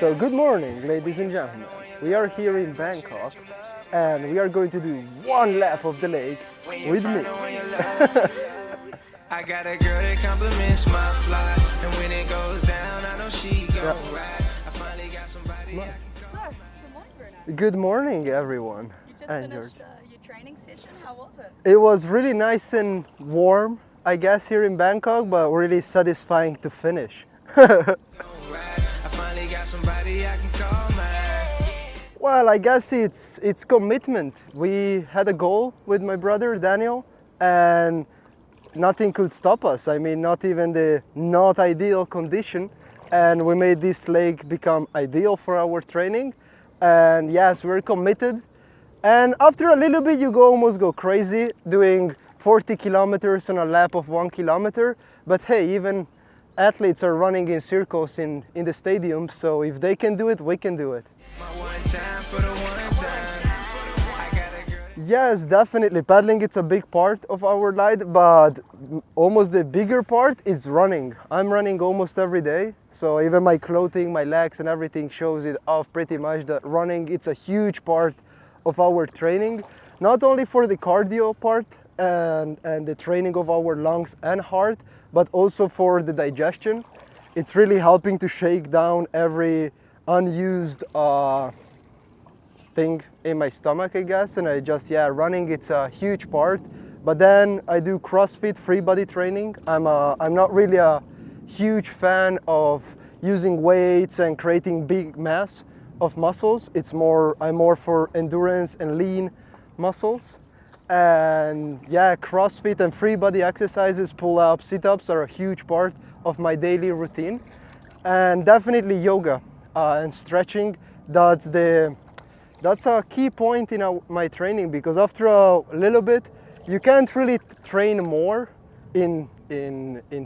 So good morning, ladies and gentlemen. We are here in Bangkok and we are going to do one lap of the lake with me. I got a girl that compliments my fly, and when it goes down, I know she gon' ride. I finally got somebody I can call. So, good morning, Bruno. Good morning, everyone. You just And finished your training session. How was it? It was really nice and warm, I guess, here in Bangkok, but really satisfying to finish. I finally got somebody I can call mine. Well, I guess it's commitment. We had a goal with my brother Daniel, and nothing could stop us. I mean, not even the not ideal condition, and we made this lake become ideal for our training. And yes, we're committed. And after a little bit, you almost go crazy doing 40 kilometers on a lap of 1 kilometer. But hey, even athletes are running in circles in the stadium, so if they can do it, we can do it. My one time for the one time. I got a girl. Yes, definitely. Paddling, it's a big part of our life, but almost the bigger part is running. I'm running almost every day, so even my clothing, my legs and everything shows it off pretty much that running, it's a huge part of our training, not only for the cardio part and the training of our lungs and heart, but also for the digestion. It's really helping to shake down every unused thing in my stomach, I guess, and running, it's a huge part. But then I do CrossFit free body training. I'm not really a huge fan of using weights and creating big mass of muscles. I'm more for endurance and lean muscles. And yeah, CrossFit and free body exercises, pull-ups, sit-ups are a huge part of my daily routine. And definitely yoga and stretching, that's a key point in my training, because after a little bit, you can't really train more in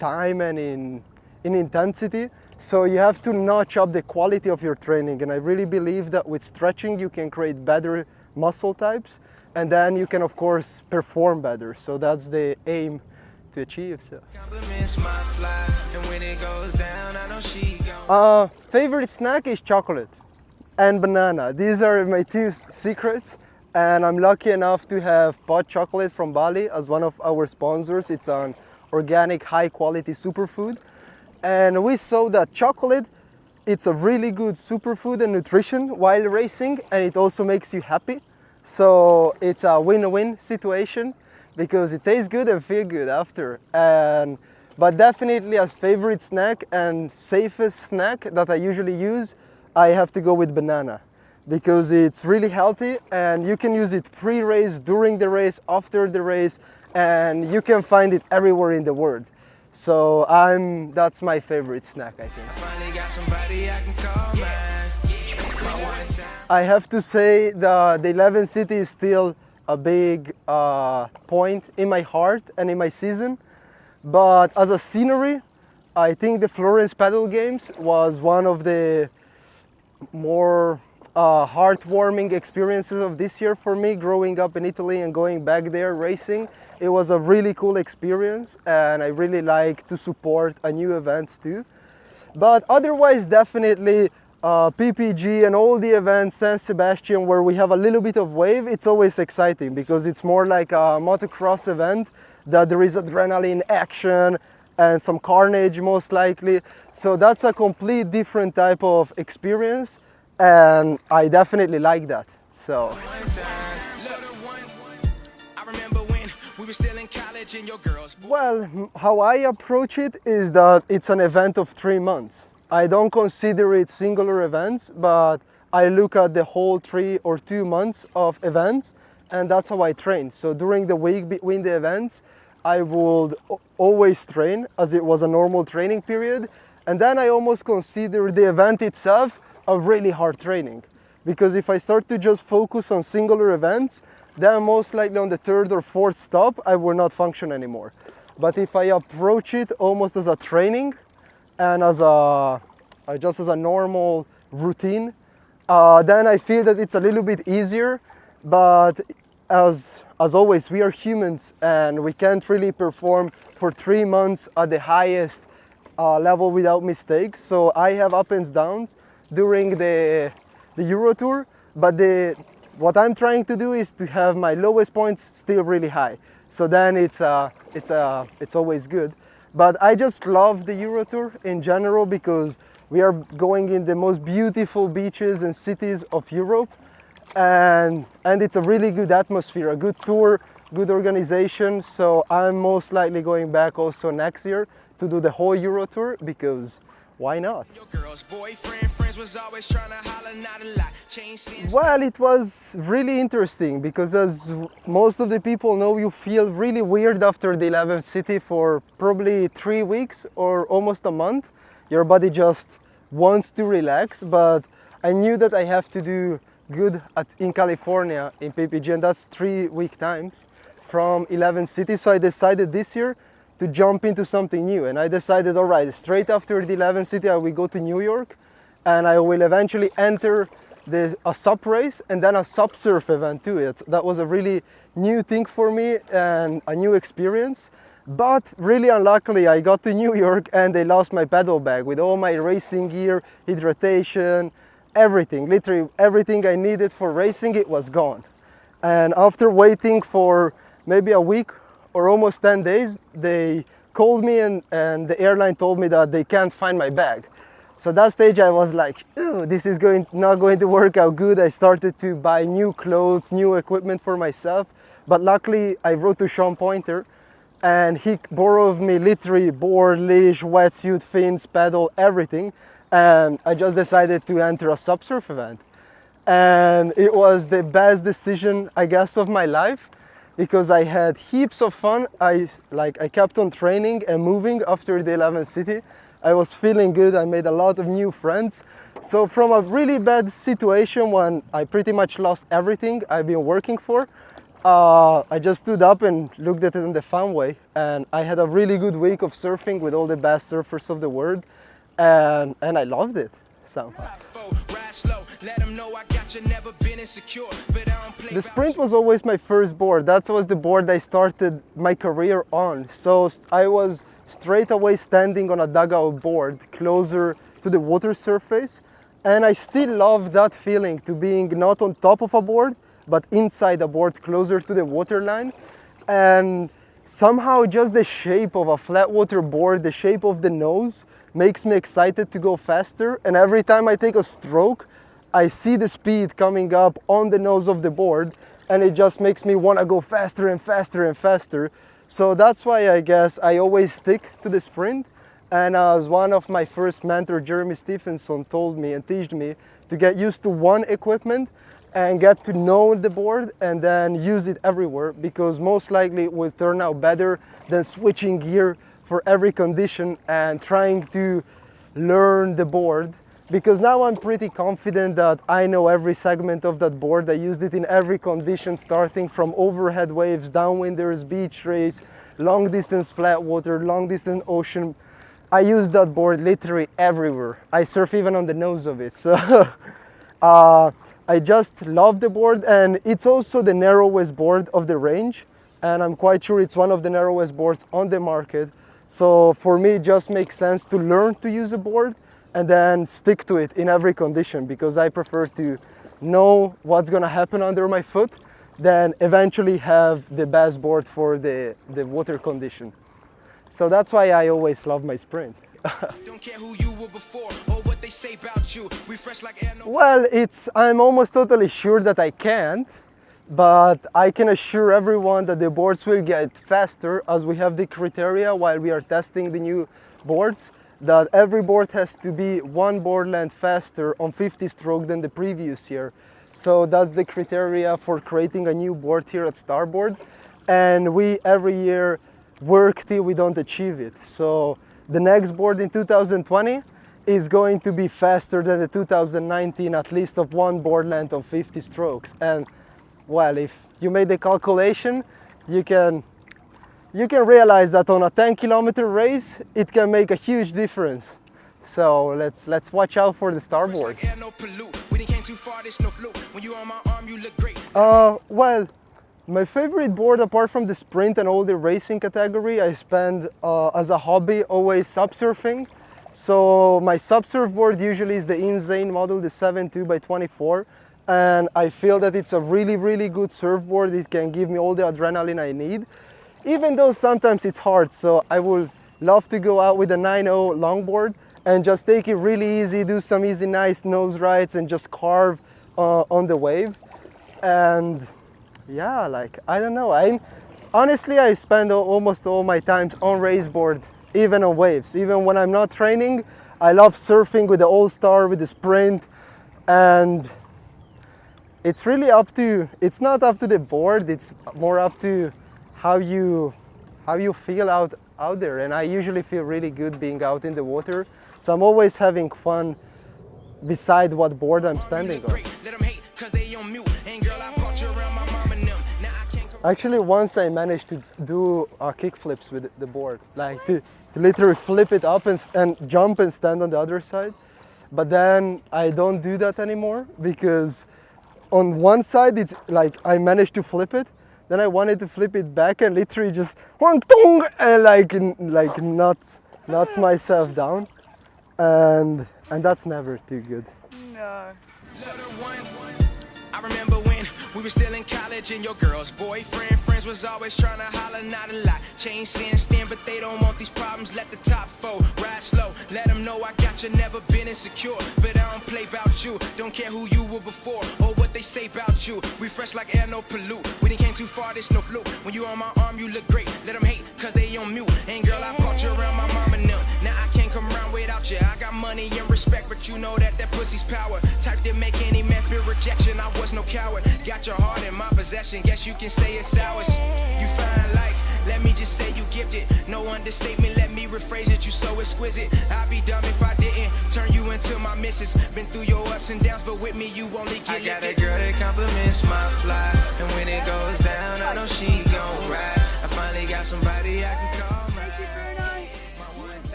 time and in intensity. So you have to notch up the quality of your training. And I really believe that with stretching, you can create better muscle types, and then you can, of course, perform better. So that's the aim to achieve. So. Compliments my fly, and when it goes down, I know she gon' Favorite snack is chocolate and banana. These are my two secrets, and I'm lucky enough to have Pot Chocolate from Bali as one of our sponsors. It's an organic, high-quality superfood, and we saw that chocolate, it's a really good superfood and nutrition while racing, and it also makes you happy. So it's a win-win situation because it tastes good and feel good after. But definitely as favorite snack and safest snack that I usually use, I have to go with banana, because it's really healthy and you can use it pre-race, during the race, after the race, and you can find it everywhere in the world. So that's my favorite snack, I think. I finally got somebody I can call mine. My one time. I have to say the 11 City is still a big point in my heart and in my season. But as a scenery, I think the Florence Paddle Games was one of the more heartwarming experiences of this year for me, growing up in Italy and going back there racing. It was a really cool experience, and I really like to support a new event too. But otherwise, definitely PPG and all the events, San Sebastian, where we have a little bit of wave, it's always exciting because it's more like a motocross event, that there is adrenaline, action, and some carnage most likely. So that's a complete different type of experience, and I definitely like that. So. I remember when we were still in college and your girls. Well, how I approach it is that it's an event of 3 months. I don't consider it singular events, but I look at the whole 3 or 2 months of events, and that's how I train. So during the week between the events, I would always train as it was a normal training period, and then I almost consider the event itself a really hard training. Because if I start to just focus on singular events, then most likely on the 3rd or 4th stop, I will not function anymore. But if I approach it almost as a training and just as a normal routine, then I feel that it's a little bit easier. But as always, we are humans and we can't really perform for 3 months at the highest level without mistakes. So I have ups and downs. during the Euro Tour, but what I'm trying to do is to have my lowest points still really high. So then it's always good. But I just love the Euro Tour in general because we are going in the most beautiful beaches and cities of Europe, and it's a really good atmosphere, a good tour, good organization. So I'm most likely going back also next year to do the whole Euro Tour, because why not? Your girl's boyfriend, friends was always trying to holler, not a lot. Change since Well, it was really interesting because, as most of the people know, you feel really weird after the 11th city for probably 3 weeks or almost a month. Your body just wants to relax, but I knew that I have to do good in California in PPG, and that's 3-week times from 11 cities. So I decided this year to jump into something new, and I decided, all right, straight after the 11th city I will go to New York, and I will eventually enter a SUP race and then a SUP surf event too. That was a really new thing for me and a new experience. But really unluckily, I got to New York and they lost my paddle bag with all my racing gear, hydration, everything, literally everything I needed for racing, it was gone. And after waiting for maybe a week or almost 10 days, they called me and the airline told me that they can't find my bag. So at that stage I was like, "Ew, this is not going to work out good." I started to buy new clothes, new equipment for myself. But luckily I wrote to Sean Pointer, and he borrowed me literally board, leash, wetsuit, fins, paddle, everything. And I just decided to enter a SUP surf event. And it was the best decision, I guess, of my life, because I had heaps of fun. I kept on training and moving after the 11th city. I was feeling good. I made a lot of new friends. So from a really bad situation when I pretty much lost everything I've been working for, I just stood up and looked at it in the fun way, and I had a really good week of surfing with all the best surfers of the world, and I loved it. So ride slow, let 'em know I got you, never been insecure, but I don't play the Sprint was always my first board. That was the board I started my career on. So I was straight away standing on a dugout board closer to the water surface, and I still love that feeling, to being not on top of a board but inside a board closer to the water line. And somehow just the shape of a flat water board, the shape of the nose, makes me excited to go faster. And every time I take a stroke, I see the speed coming up on the nose of the board, and it just makes me want to go faster and faster and faster. So that's why I guess I always stick to the Sprint. And as one of my first mentor, Jeremy Stephenson, told me and taught me, to get used to one equipment and get to know the board and then use it everywhere, because most likely it will turn out better than switching gear for every condition and trying to learn the board. Because now I'm pretty confident that I know every segment of that board. I used it in every condition, starting from overhead waves, downwinders, beach race, long distance flat water, long distance ocean. I use that board literally everywhere. I surf even on the nose of it. So I just love the board, and it's also the narrowest board of the range, and I'm quite sure it's one of the narrowest boards on the market. So for me, it just makes sense to learn to use a board and then stick to it in every condition, because I prefer to know what's gonna happen under my foot than eventually have the best board for the water condition. So that's why I always love my Sprint. Don't care who you were before or what they say about you. We fresh like air, no. Well, I'm almost totally sure that I can't, but I can assure everyone that the boards will get faster, as we have the criteria while we are testing the new boards, that every board has to be one board length faster on 50 stroke than the previous year. So that's the criteria for creating a new board here at Starboard, and we every year work till we don't achieve it. So the next board in 2020 is going to be faster than the 2019, at least of one board length of 50 strokes. And well, if you made the calculation, you can realize that on a 10-kilometer race, it can make a huge difference. So let's watch out for the Starboard. Fresh like air, no pollute. When you came too far, there's no fluke. When you on my arm, you look great. Well, my favorite board, apart from the Sprint and all the racing category, I spend as a hobby always SUP surfing. So my sub-surfboard usually is the Insane model, the 7.2x24. And I feel that it's a really, really good surfboard. It can give me all the adrenaline I need, even though sometimes it's hard. So I would love to go out with a 9.0 longboard and just take it really easy, do some easy, nice nose rides and just carve on the wave. And yeah, like, I don't know. Honestly, I spend almost all my times on Raceboard, even on waves. Even when I'm not training, I love surfing with the All-Star, with the Sprint. And it's really it's not up to the board, it's more up to how you feel out there. And I usually feel really good being out in the water. So I'm always having fun beside what board I'm standing on. Actually, once I managed to do kick flips with the board, like to literally flip it up and jump and stand on the other side. But then I don't do that anymore because on one side it's like I managed to flip it, then I wanted to flip it back and literally just and like knocks myself down, and that's never too good. No. I remember when we were still in college and your girl's boyfriend friends was always trying to holler, not a lot. Chain sin stand, but they don't want these problems. Let the top fold, ride slow. Let them know I got you, never been insecure. But I don't play about you, don't care who you were before or what they say about you. We fresh like air, no pollute. We didn't came too far, this no fluke. When you on my arm, you look great. Let them hate, cause they on mute. And girl, I brought you around my mom and them. Now I can't come around without you. I got money and respect, but you know that pussy's power. Type that make any man feel rejection. I was no coward. Got your heart in my possession. Guess you can say it's ours. You fine like, let me just say you gifted. No understatement, let me rephrase it. You so exquisite. I'd be dumb if I didn't turn you into my missus. Been through your ups and downs, but with me you only get lifted. I got a girl that compliments my fly, and when it goes down, I know she